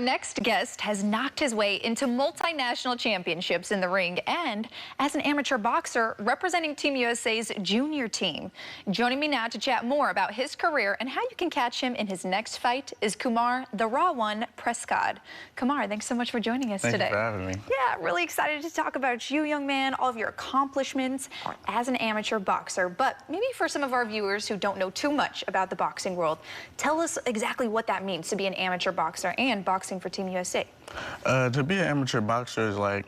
next guest has knocked his way into multinational championships in the ring and as an amateur boxer representing Team USA's junior team. Joining me now to chat more about his career and how you can catch him in his next fight is Kumar "The Raw One" Prescod. Kumar, thanks so much for joining us today. Thank you for having me. Yeah, really excited to talk about you, young man, all of your accomplishments as an amateur boxer. But maybe for some of our viewers who don't know too much about the boxing world, tell us exactly what that means to be an amateur boxer and boxing for Team USA. To be an amateur boxer is like,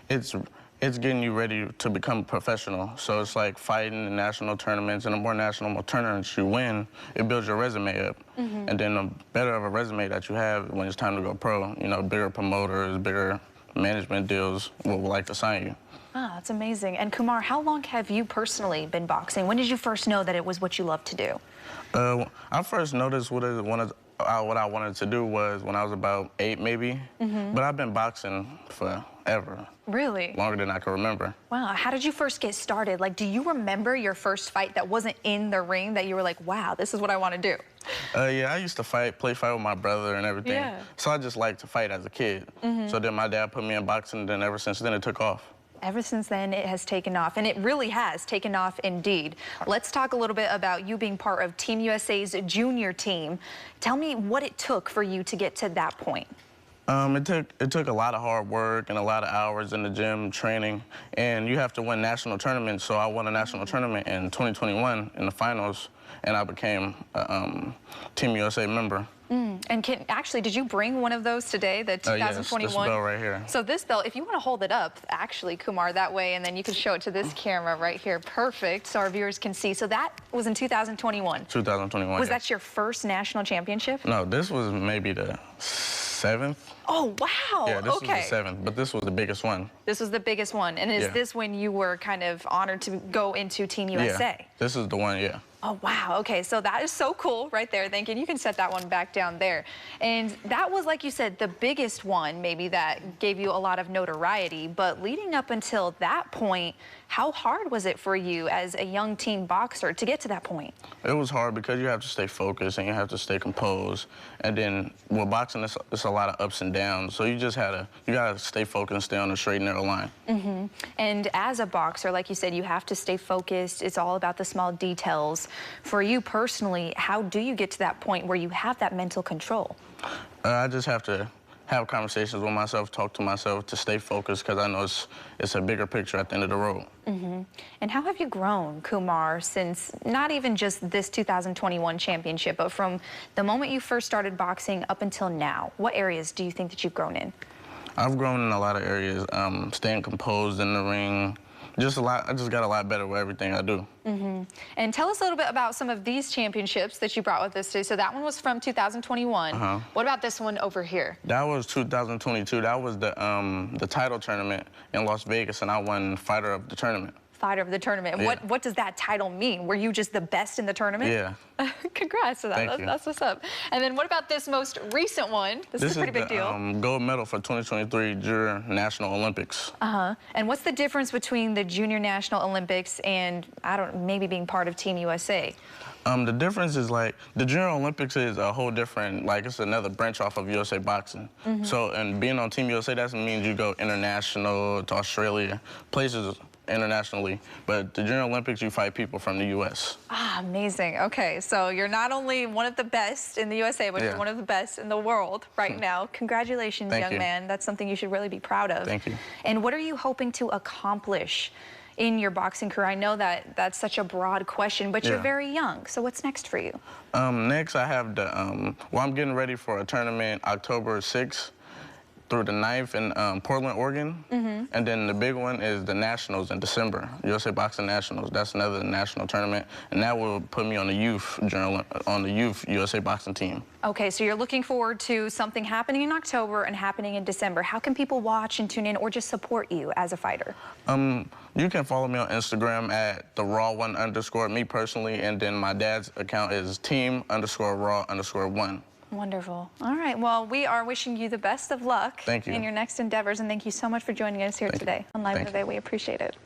it's getting you ready to become professional. So it's like fighting in national tournaments, and the more national tournaments you win, it builds your resume up. And then the better of a resume that you have when it's time to go pro, you know, bigger promoters, bigger management deals will like to sign you. Ah, that's amazing. And Kumar, how long have you personally been boxing? When did you first know that it was what you loved to do? I first noticed what I wanted to do was when I was about 8, maybe. But I've been boxing forever. Really? Longer than I can remember. Wow. How did you first get started? Like, do you remember your first fight that wasn't in the ring that you were like, wow, this is what I want to do? Yeah, I used to play fight with my brother and everything. Yeah. So I just liked to fight as a kid. So then my dad put me in boxing, and then ever since then it took off. Ever since then, it has taken off, and it really has taken off indeed. Let's talk a little bit about you being part of Team USA's junior team. Tell me what it took for you to get to that point. It took a lot of hard work and a lot of hours in the gym training, and you have to win national tournaments. So I won a national tournament in 2021 in the finals, and I became a Team USA member. And actually, did you bring one of those today, the 2021? Yes, this belt right here. So this belt, if you want to hold it up, actually, Kumar, that way, and then you can show it to this camera right here. Perfect, so our viewers can see. So that was in 2021? 2021, Was that your first national championship? No, this was maybe the 7th. Oh, wow. Yeah, this was the 7th, but this was the biggest one. This was the biggest one. And is this when you were kind of honored to go into Team USA? Yeah, this is the one, yeah. Oh, wow. Okay, so that is so cool right there. Thank you. You can set that one back down there. And that was, like you said, the biggest one maybe that gave you a lot of notoriety. But leading up until that point, how hard was it for you as a young teen boxer to get to that point? It was hard because you have to stay focused and you have to stay composed. And then with boxing, it's a lot of ups and downs. So you gotta stay focused and stay on the straight and narrow line. And as a boxer, like you said, you have to stay focused. It's all about the small details. For you personally, how do you get to that point where you have that mental control? I just have to have conversations with myself, talk to myself to stay focused, because I know it's a bigger picture at the end of the road. And how have you grown, Kumar, since not even just this 2021 championship, but from the moment you first started boxing up until now? What areas do you think that you've grown in? I've grown in a lot of areas, staying composed in the ring. Just a lot. I just got a lot better with everything I do. And tell us a little bit about some of these championships that you brought with us today. So that one was from 2021. What about this one over here? That was 2022. That was the title tournament in Las Vegas, and I won Fighter of the Tournament. Fighter of the tournament. And what does that title mean? Were you just the best in the tournament? Yeah. Congrats to that. Thank you. That's what's up. And then what about this most recent one? This is a pretty big deal. Gold medal for 2023 Junior National Olympics. And what's the difference between the Junior National Olympics and, maybe being part of Team USA? The difference is, like, the Junior Olympics is a whole different, like, it's another branch off of USA boxing. So, and being on Team USA, that means you go international to Australia, places internationally, but the Junior Olympics, you fight people from the U.S. Ah, amazing. Okay, so you're not only one of the best in the USA, but you're one of the best in the world right now. Congratulations, young man. That's something you should really be proud of. Thank you. And what are you hoping to accomplish in your boxing career? I know that that's such a broad question, but you're very young. So what's next for you? Next, I have I'm getting ready for a tournament October 6th through the 9th in Portland, Oregon. And then the big one is the Nationals in December, USA Boxing Nationals. That's another national tournament, and that will put me on the youth USA Boxing team. Okay, so you're looking forward to something happening in October and happening in December. How can people watch and tune in or just support you as a fighter? You can follow me on Instagram at @TheRaw1_, me personally, and then my dad's account is team_raw_1. Wonderful. All right. Well, we are wishing you the best of luck in your next endeavors, and thank you so much for joining us here today on Live Today. We appreciate it.